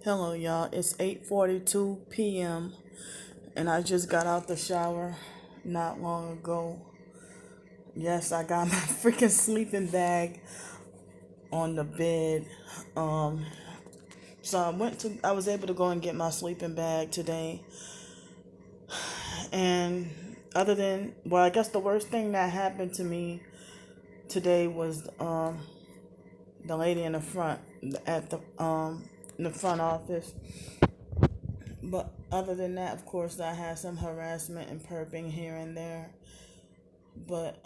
Hello, y'all. It's 8:42 p.m. and I just got out the shower not long ago. Yes, I got my freaking sleeping bag on the bed. Um, so I was able to go and get my sleeping bag today. And I guess the worst thing that happened to me today was the lady in the front at in the front office. But other than that, of course, I had some harassment and perping here and there. But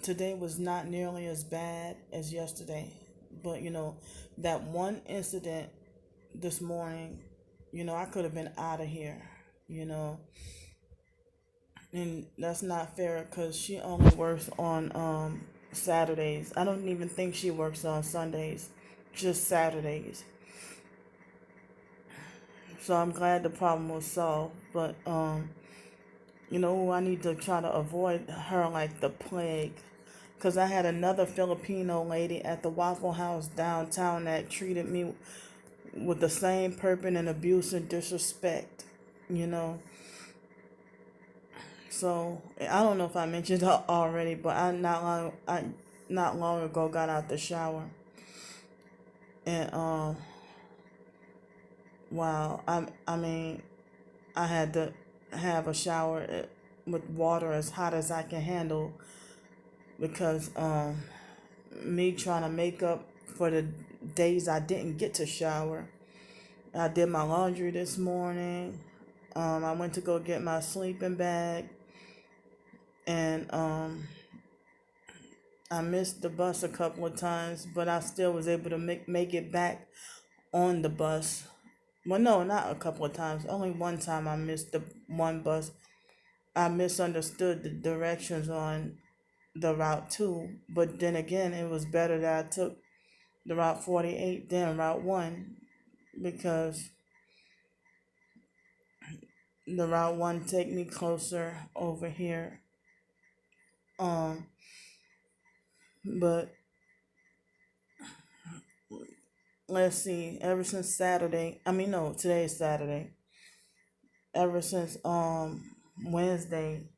today was not nearly as bad as yesterday. But that one incident this morning, I could have been out of here, you know, and that's not fair because she only works on Saturdays. I don't even think she works on Sundays, just Saturdays. So I'm glad the problem was solved. But I need to try to avoid her like the plague. Because I had another Filipino lady at the Waffle House downtown that treated me with the same perping and abuse and disrespect, you know. So I don't know if I mentioned her already, but I not long ago got out the shower and wow, I mean I had to have a shower with water as hot as I can handle because me trying to make up for the days I didn't get to shower. I did my laundry this morning. I went to go get my sleeping bag, and I missed the bus a couple of times, but I still was able to make it back on the bus. Well, no, not a couple of times. Only one time I missed the one bus. I misunderstood the directions on the route 2, but then again, it was better that I took the route 48 than route 1 because the route 1 take me closer over here. Um, but let's see, ever since Saturday, I mean, no, today is Saturday. Ever since Wednesday,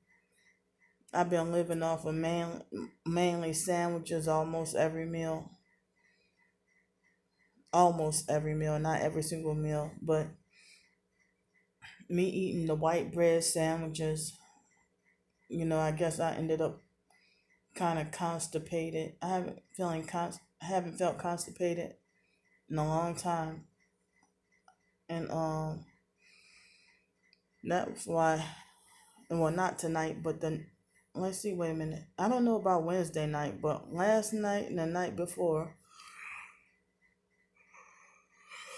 I've been living off of mainly sandwiches almost every meal, not every single meal, but me eating the white bread sandwiches. I guess I ended up kind of constipated. I haven't felt constipated in a long time, and that's why. Well, not tonight, but then let's see. Wait a minute. I don't know about Wednesday night, but last night and the night before,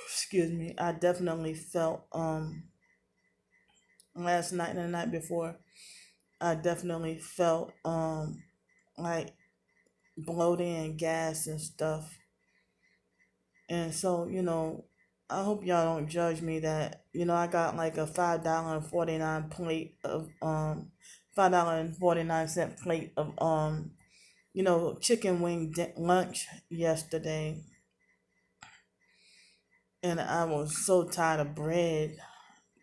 excuse me, I definitely felt last night and the night before, I definitely felt like bloating and gas and stuff. And so, I hope y'all don't judge me that, I got like a $5.49 plate of $5.49 plate of chicken wing lunch yesterday. And I was so tired of bread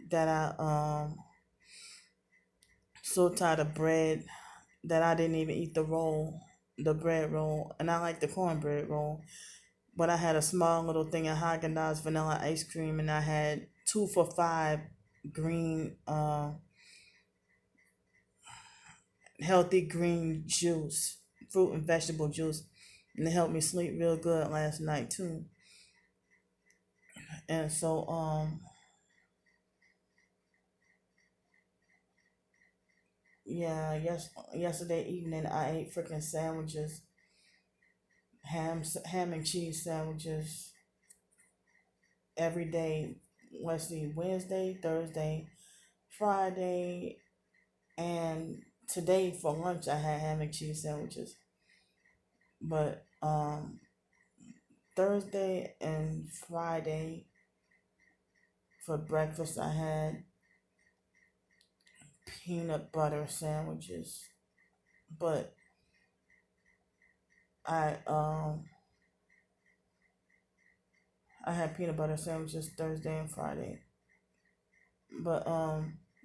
that I didn't even eat the bread roll, and I like the cornbread roll. But I had a small little thing of Haagen-Dazs vanilla ice cream, and I had 2 for $5 green, healthy green juice, fruit and vegetable juice, and it helped me sleep real good last night too. And so, yeah, yesterday evening I ate freaking sandwiches, ham and cheese sandwiches every day. Let's see, Wednesday, Thursday, Friday, and today for lunch I had ham and cheese sandwiches. But Thursday and Friday for breakfast I had peanut butter sandwiches. But I I had peanut butter sandwiches Thursday and Friday, but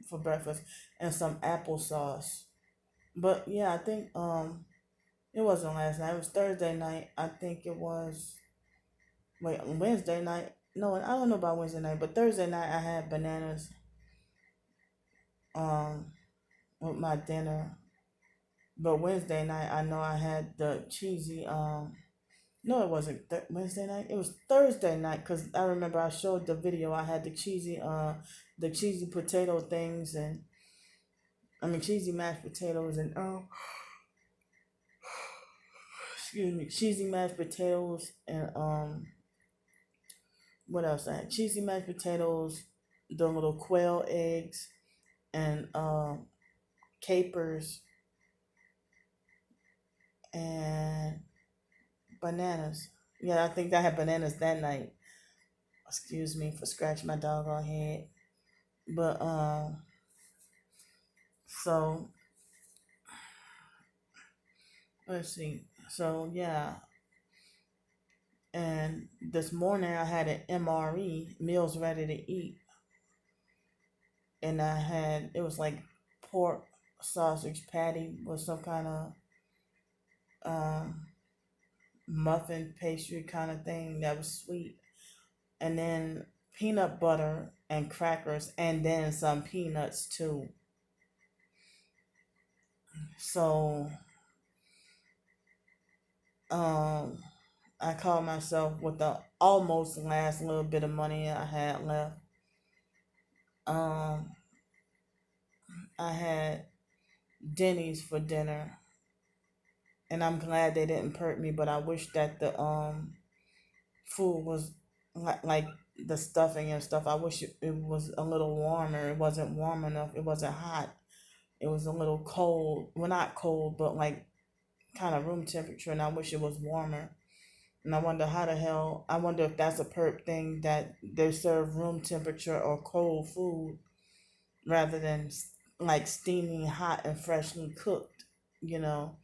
for breakfast, and some applesauce. But yeah, I think it wasn't last night. It was Thursday night. I think it was Wednesday night. No, I don't know about Wednesday night, but Thursday night I had bananas um with my dinner. But Wednesday night I know I had the cheesy no, it wasn't Wednesday night. It was Thursday night because I remember I showed the video. I had the cheesy potato things, and I mean cheesy mashed potatoes, and excuse me, cheesy mashed potatoes, and what else I had? Cheesy mashed potatoes, the little quail eggs, and capers, and bananas. Yeah, I think I had bananas that night. Excuse me for scratching my doggone head. But so let's see. So yeah, and this morning I had an MRE, meals ready to eat, and I had it was like pork sausage patty with some kind of um muffin pastry kind of thing that was sweet, and then peanut butter and crackers, and then some peanuts too. So um I called myself with the almost last little bit of money I had left. Um, I had Denny's for dinner, and I'm glad they didn't perk me. But I wish that the food was like the stuffing and stuff. I wish it was a little warmer. It wasn't warm enough. It wasn't hot. It was a little cold. Well, not cold, but like kind of room temperature. And I wish it was warmer. And I wonder how the hell. I wonder if that's a perk thing that they serve room temperature or cold food rather than like steaming hot and freshly cooked. You know,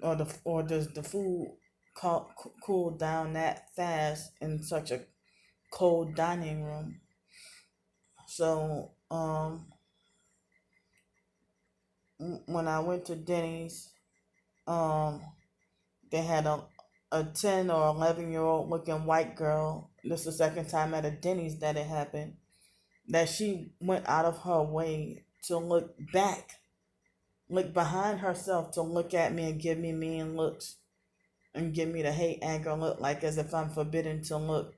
or does the food cool down that fast in such a cold dining room? So when I went to Denny's, um, they had a 10 or 11 year old looking white girl. This is the second time at a Denny's that it happened. That she went out of her way to look behind herself to look at me and give me mean looks and give me the hate anger look like as if I'm forbidden to look.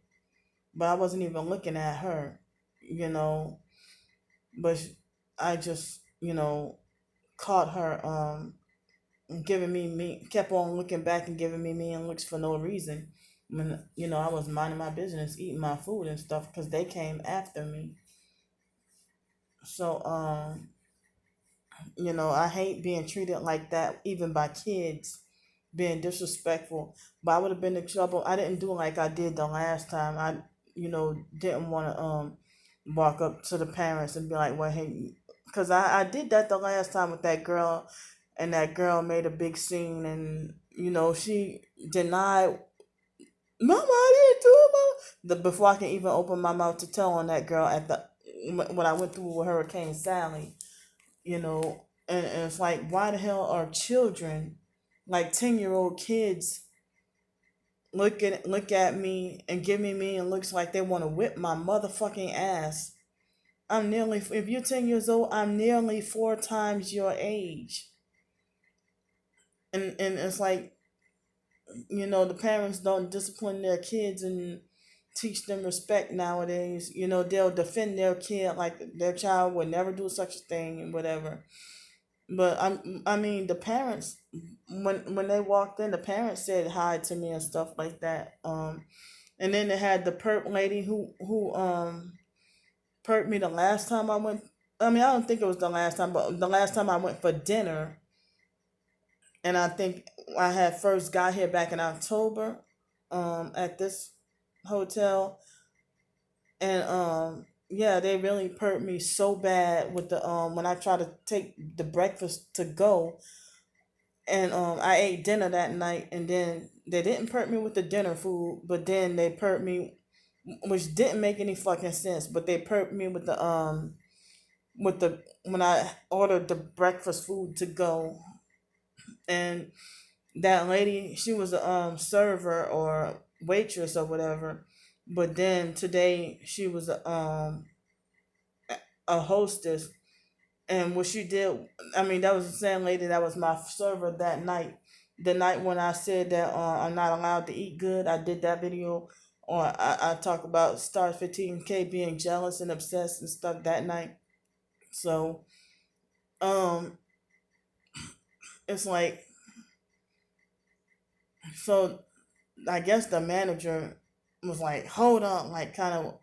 But I wasn't even looking at her, you know. But I just, caught her giving me kept on looking back and giving me mean looks for no reason. When I was minding my business, eating my food and stuff, because they came after me. So I hate being treated like that, even by kids, being disrespectful. But I would have been in trouble. I didn't do like I did the last time. I, didn't want to walk up to the parents and be like, well, hey, because I did that the last time with that girl, and that girl made a big scene, and she denied, Mama, I didn't do it, Mama. Before I can even open my mouth to tell on that girl at the when I went through with Hurricane Sally, and it's like, why the hell are children, like 10-year-old kids, look at me and give me and looks like they want to whip my motherfucking ass. If you're 10 years old, I'm nearly 4 times your age. And it's like, the parents don't discipline their kids and teach them respect nowadays. They'll defend their kid like their child would never do such a thing and whatever. But I mean, the parents, when they walked in, the parents said hi to me and stuff like that. And then they had the perp lady who perked me the last time I went. I mean, I don't think it was the last time, but the last time I went for dinner, and I think I had first got here back in October, at this hotel, and yeah, they really perked me so bad with the when I tried to take the breakfast to go. And I ate dinner that night, and then they didn't perk me with the dinner food, but then they perked me, which didn't make any fucking sense. But they perked me with the when I ordered the breakfast food to go, and that lady, she was a server or waitress or whatever, but then today she was a hostess. And what she did, I mean, that was the same lady that was my server that night. The night when I said that I'm not allowed to eat good, I did that video. Or I talk about Star 15K being jealous and obsessed and stuff that night. So, um, it's like, so I guess the manager was like, hold on, like, kind of,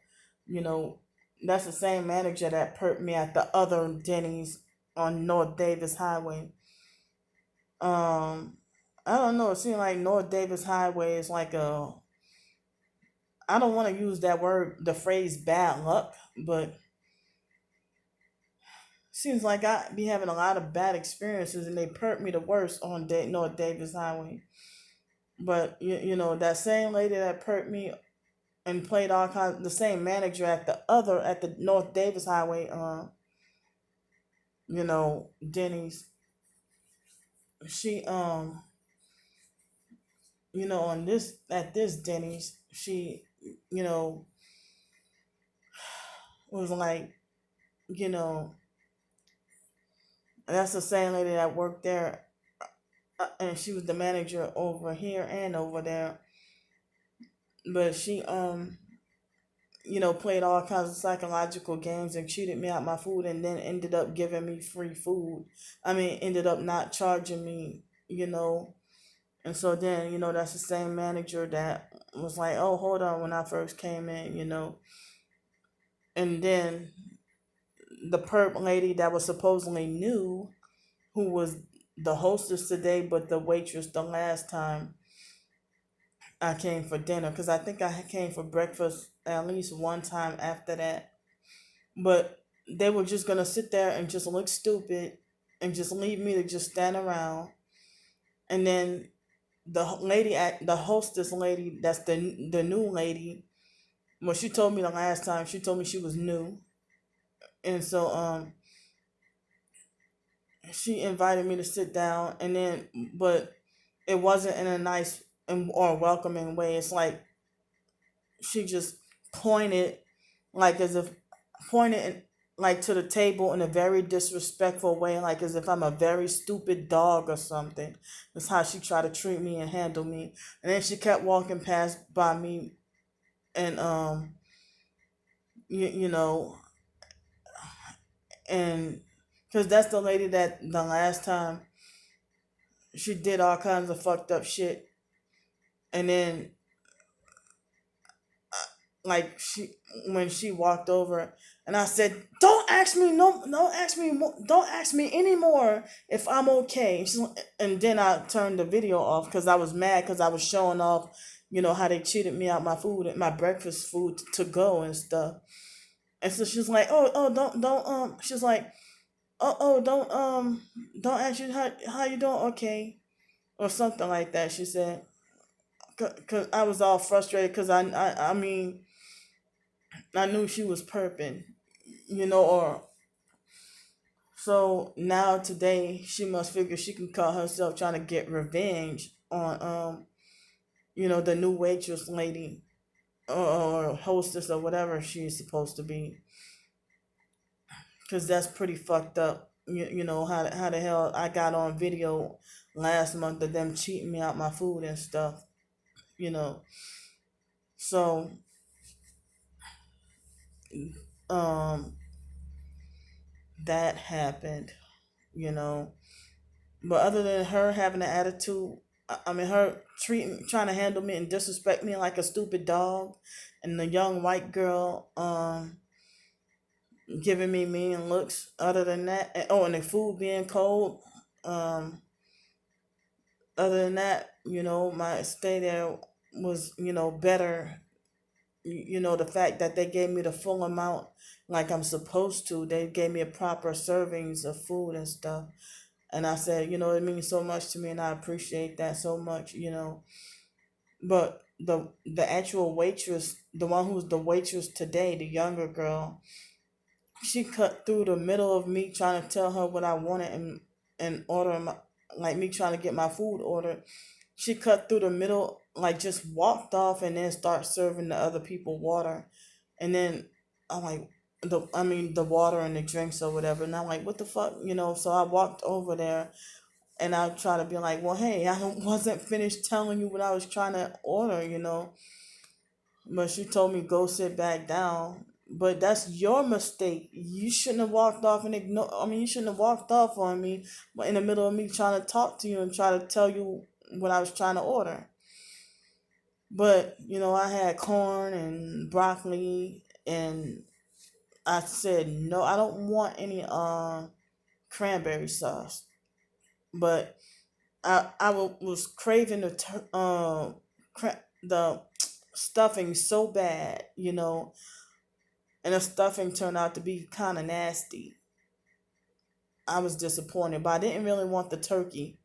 you know, that's the same manager that perked me at the other Denny's on North Davis Highway. Um, I don't know. It seems like North Davis Highway is like a. I don't want to use that word, the phrase bad luck, but seems like I be having a lot of bad experiences, and they perk me the worst on North Davis Highway. But you know that same lady that perked me and played all kinds, the same manager at the North Davis Highway, Denny's. She on this at this Denny's, she, you know, was like, you know, that's the same lady that worked there, and she was the manager over here and over there. But she, played all kinds of psychological games and cheated me out my food, and then ended up giving me free food. I mean, ended up not charging me, And so then, that's the same manager that was like, oh, hold on, when I first came in. And then the perp lady that was supposedly new, who was the hostess today, but the waitress the last time I came for dinner, because I think I came for breakfast at least one time after that. But they were just gonna sit there and just look stupid and just leave me to just stand around. And then the hostess lady, that's the new lady. Well, she told me the last time. She told me she was new, and so she invited me to sit down, and then but it wasn't in a nice or welcoming way. It's like she just pointed, like as if pointed like to the table in a very disrespectful way, like as if I'm a very stupid dog or something. That's how she tried to treat me and handle me. And then she kept walking past by me, and you know, and because that's the lady that the last time she did all kinds of fucked up shit, and then like she when she walked over, and I said, don't ask me, no, don't ask me anymore if I'm okay. And then I turned the video off because I was mad, because I was showing off, how they cheated me out my food, my breakfast food to go and stuff. And so she's like, oh, don't she's like, oh, don't ask you how you doing, okay, or something like that. She said, because I was all frustrated, because I mean, I knew she was perping, or so now today she must figure she can call herself trying to get revenge on the new waitress lady, or hostess, or whatever she's supposed to be, because that's pretty fucked up. How the hell I got on video last month of them cheating me out my food and stuff, you know. So um that happened, you know. But other than her having an attitude, I mean, her trying to handle me and disrespect me like a stupid dog, and the young white girl giving me mean looks. Other than that, and the food being cold. Um, Other than that, my stay there was, better. The fact that they gave me the full amount like I'm supposed to. They gave me a proper servings of food and stuff. And I said, it means so much to me, and I appreciate that so much, But the actual waitress, the one who's the waitress today, the younger girl, she cut through the middle of me trying to tell her what I wanted and order my, like me trying to get my food ordered. She cut through the middle, like just walked off and then start serving the other people water. And then I'm like, the water and the drinks or whatever. And I'm like, what the fuck, So I walked over there and I try to be like, well, hey, I wasn't finished telling you what I was trying to order. But she told me go sit back down. But that's your mistake. You shouldn't have walked off and ignore. I mean, you shouldn't have walked off on me in the middle of me trying to talk to you and try to tell you what I was trying to order. But I had corn and broccoli, and I said no. I don't want any cranberry sauce. But was craving the stuffing so bad, and the stuffing turned out to be kind of nasty. I was disappointed, but I didn't really want the turkey.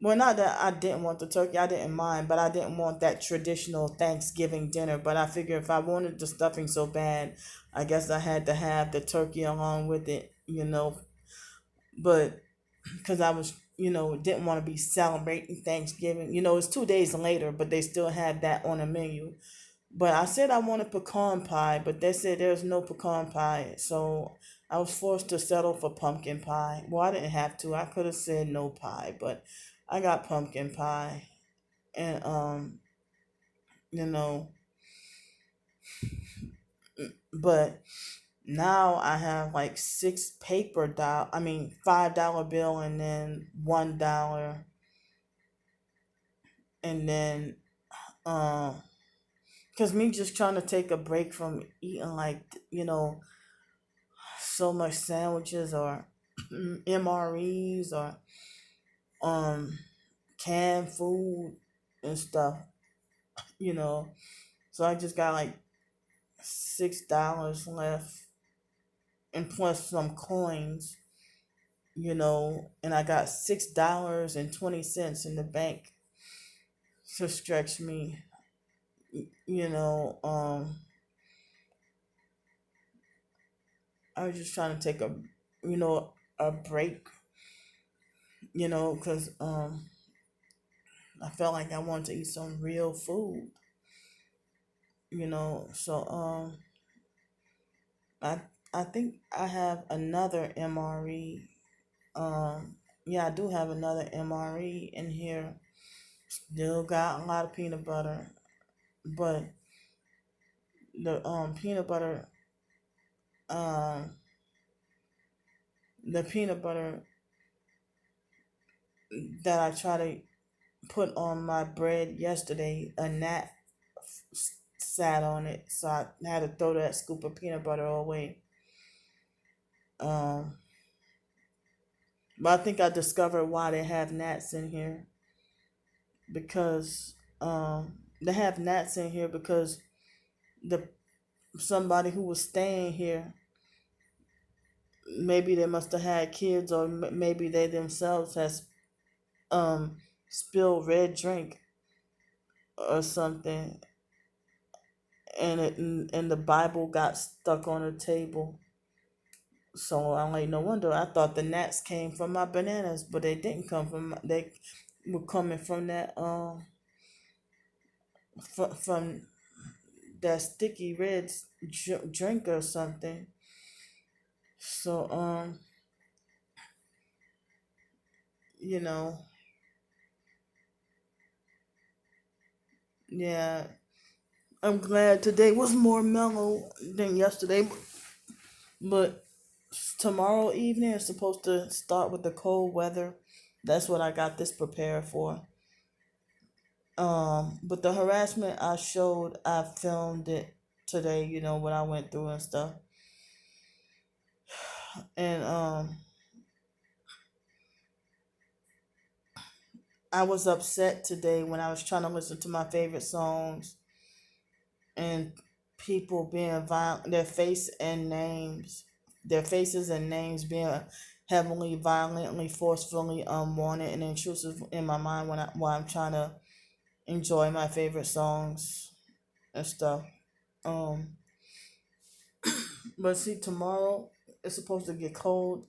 Well, not that I didn't want the turkey, I didn't mind, but I didn't want that traditional Thanksgiving dinner. But I figured if I wanted the stuffing so bad, I guess I had to have the turkey along with it. But because I was, didn't want to be celebrating Thanksgiving. It's 2 days later, but they still had that on the menu. But I said I wanted pecan pie, but they said there's no pecan pie. So I was forced to settle for pumpkin pie. Well, I didn't have to. I could have said no pie, but I got pumpkin pie. And you know, but now I have like six $5 bill and then $1 and then cuz me just trying to take a break from eating like, so much sandwiches or MREs or um canned food and stuff, you know. So I just got like $6 left and plus some coins, and I got $6.20 in the bank to stretch me, you know. I was just trying to take a break, because I felt like I wanted to eat some real food, So I I think I have another MRE. Yeah, I do have another MRE in here. Still got a lot of peanut butter, but the peanut butter um the peanut butter that I try to put on my bread yesterday, a gnat sat on it, so I had to throw that scoop of peanut butter away. Um, but I think I discovered why they have gnats in here because they have gnats in here because the somebody who was staying here, maybe they must have had kids or maybe they themselves has spilled red drink or something, and the Bible got stuck on the table. So I'm like, no wonder. I thought the gnats came from my bananas, but they didn't come from. They were coming from that from that sticky red drink or something. So you know, yeah. I'm glad today was more mellow than yesterday, but tomorrow evening is supposed to start with the cold weather. That's what I got this prepared for. But the harassment I filmed it today, what I went through and stuff. And I was upset today when I was trying to listen to my favorite songs and people being violent, their faces and names being heavily, violently, forcefully unwanted and intrusive in my mind while I'm trying to enjoy my favorite songs and stuff. Um, but see, tomorrow it's supposed to get cold,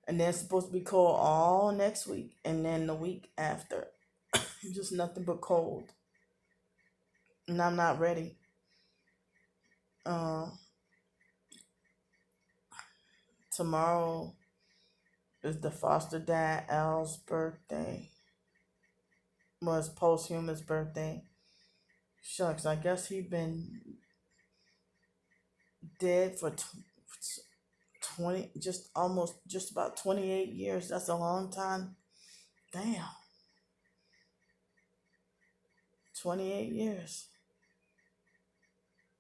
and then it's supposed to be cold all next week, and then the week after, just nothing but cold, and I'm not ready. Uh, Tomorrow is the foster dad Al's birthday. Was posthumous birthday. Shucks, I guess he been dead for 20, just almost, just about 28 years. That's a long time. Damn, 28 years.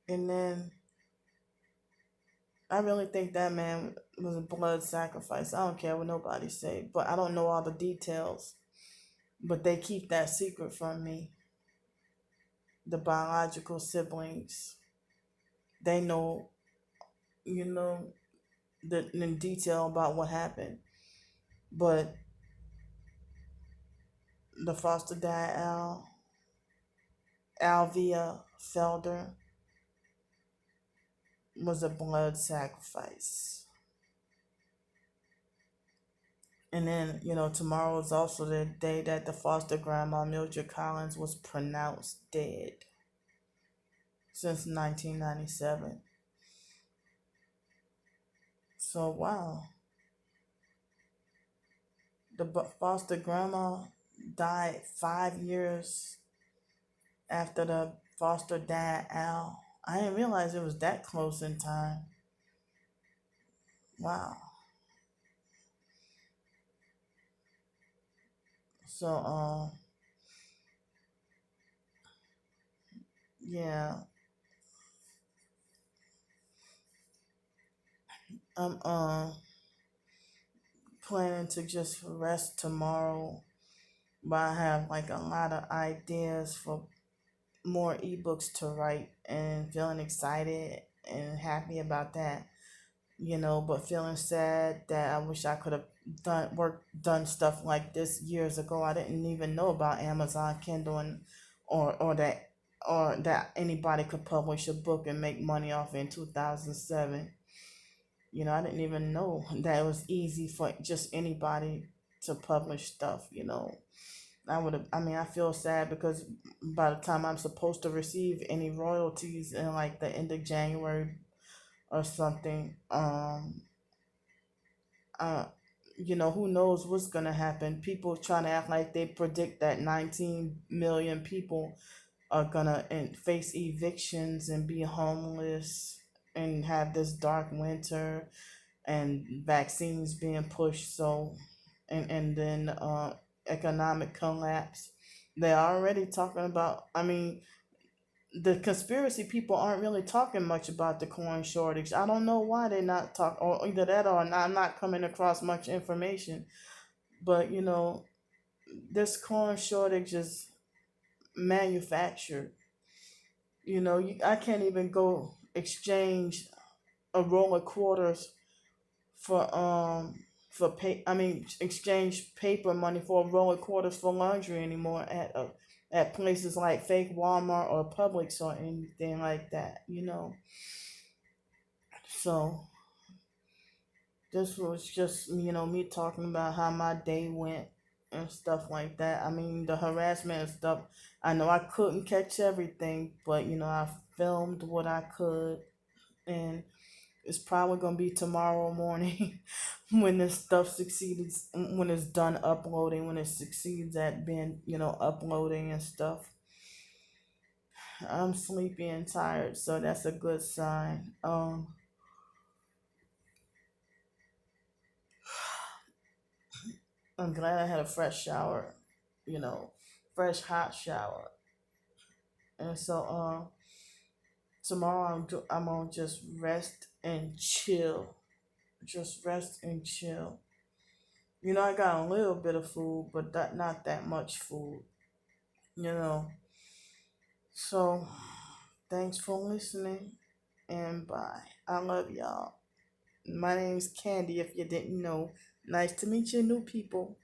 And then I really think that man was a blood sacrifice. I don't care what nobody say, but I don't know all the details. But they keep that secret from me. The biological siblings, they know, you know, in detail about what happened. But the foster dad, Alvia Felder, was a blood sacrifice. And then, tomorrow is also the day that the foster grandma, Mildred Collins, was pronounced dead since 1997. So, wow. The foster grandma died 5 years after the foster dad, Al. I didn't realize it was that close in time. Wow. So, yeah, I'm planning to just rest tomorrow, but I have like a lot of ideas for more ebooks to write and feeling excited and happy about that, but feeling sad that I wish I could have done stuff like this years ago. I didn't even know about Amazon Kindle or that anybody could publish a book and make money off it in 2007. I didn't even know that it was easy for just anybody to publish stuff. I feel sad because by the time I'm supposed to receive any royalties in like the end of January or something, uh, who knows what's gonna happen? People trying to act like they predict that 19 million people are gonna face evictions and be homeless and have this dark winter and vaccines being pushed. So, and then economic collapse. They're already talking about. I mean, the conspiracy people aren't really talking much about the corn shortage. I don't know why they're not talking, or either that or I'm not coming across much information. But this corn shortage is manufactured. I can't even go exchange a roll of quarters for pay. I mean, exchange paper money for a roll of quarters for laundry anymore at places like fake Walmart or Publix or anything like that. So this was just me talking about how my day went and stuff like that. I mean, the harassment and stuff. I know I couldn't catch everything, but I filmed what I could, and it's probably gonna be tomorrow morning when this stuff succeeds, when it's done uploading, when it succeeds at being uploading and stuff. I'm sleepy and tired, so that's a good sign. I'm glad I had a fresh shower, you know, fresh hot shower. And so tomorrow I'm gonna just rest and chill. Just rest and chill. I got a little bit of food, but not that much food. You know. So thanks for listening and bye. I love y'all. My name's Candy if you didn't know. Nice to meet you, new people.